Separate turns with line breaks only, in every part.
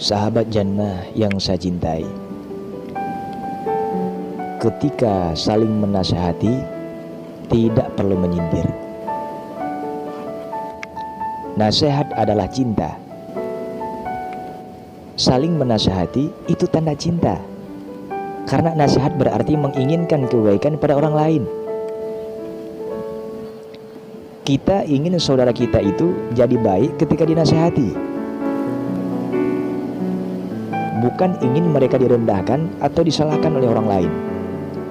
Sahabat jannah yang saya cintai, ketika saling menasihati tidak perlu menyindir. Nasihat adalah cinta. Saling menasihati itu tanda cinta, karena nasihat berarti menginginkan kebaikan pada orang lain. Kita ingin saudara kita itu jadi baik ketika dinasihati, bukan ingin mereka direndahkan atau disalahkan oleh orang lain.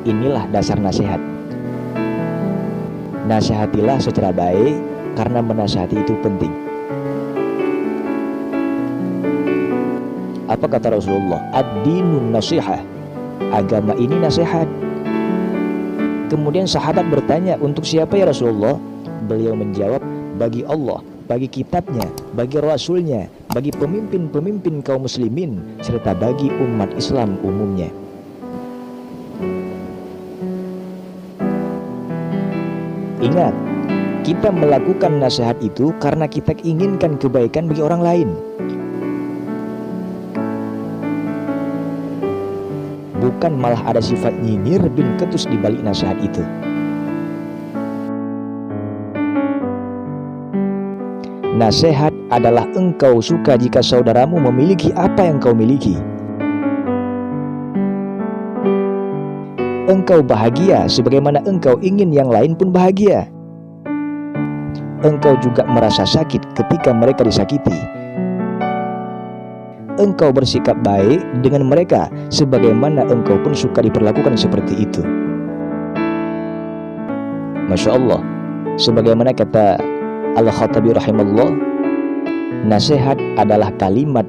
Inilah dasar nasihat. Nasihatilah secara baik, karena menasihati itu penting. Apa kata Rasulullah? Ad-dinun nasihah. Agama ini nasihat. Kemudian sahabat bertanya, untuk siapa ya Rasulullah? Beliau menjawab, bagi Allah, bagi kitabnya, bagi rasulnya, bagi pemimpin-pemimpin kaum muslimin, serta bagi umat Islam umumnya. Ingat, kita melakukan nasihat itu karena kita inginkan kebaikan bagi orang lain, bukan malah ada sifat nyinyir bin ketus di balik nasihat itu. Nasihat adalah engkau suka jika saudaramu memiliki apa yang kau miliki. Engkau bahagia sebagaimana engkau ingin yang lain pun bahagia. Engkau juga merasa sakit ketika mereka disakiti. Engkau bersikap baik dengan mereka sebagaimana engkau pun suka diperlakukan seperti itu. Masya Allah, sebagaimana kata Al-Khattabi rahimahullah, nasihat adalah kalimat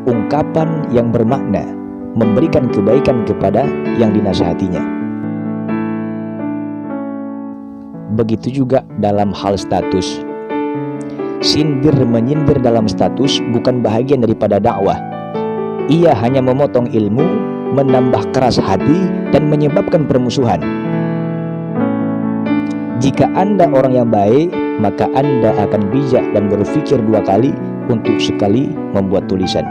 ungkapan yang bermakna memberikan kebaikan kepada yang dinasihatinya. Begitu juga dalam hal status. Sindir menyindir dalam status bukan bahagian daripada dakwah. Ia hanya memotong ilmu, menambah keras hati, dan menyebabkan permusuhan. Jika Anda orang yang baik, maka Anda akan bijak dan berpikir dua kali untuk sekali membuat tulisan.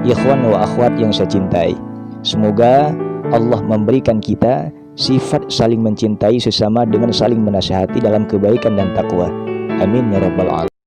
Ikhwan wa akhwat yang saya cintai, semoga Allah memberikan kita sifat saling mencintai sesama dengan saling menasihati dalam kebaikan dan takwa. Amin ya rabbal alamin.